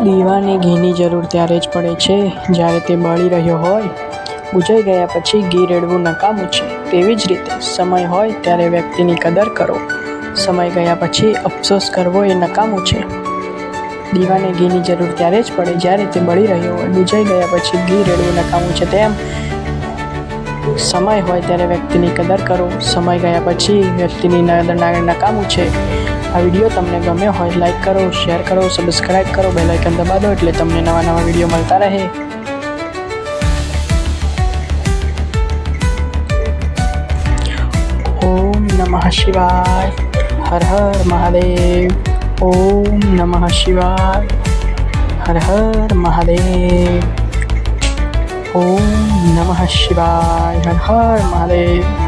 દીવાને ઘીની જરૂર ત્યારે જ પડે છે જ્યારે તે બળી રહ્યો હોય. બુઝાઈ ગયા પછી ઘી રેડવું નકામું છે. તેવી જ રીતે સમય હોય ત્યારે વ્યક્તિની કદર કરો. સમય ગયા પછી અફસોસ કરવો એ નકામું છે. દીવાને ઘીની જરૂર ત્યારે જ પડે જ્યારે તે બળી રહ્યો હોય. બુઝાઈ ગયા પછી ઘી રેડવું નકામું છે. તેમ સમય હોય ત્યારે વ્યક્તિની કદર કરો. સમય ગયા પછી વ્યક્તિની નકામું છે. આ વિડીયો તમને ગમ્યો હોય લાઈક કરો, શેર કરો, સબસ્ક્રાઈબ કરો, બેલ આઇકન દબા દો એટલે તમને નવા વિડીયો મળતા રહે. ઓમ નમઃ શિવાય. હર હર મહાદેવ. ઓમ નમઃ શિવાય. હર હર મહાદેવ. ઓમ નમઃ શિવાય. હર હર મહાદેવ.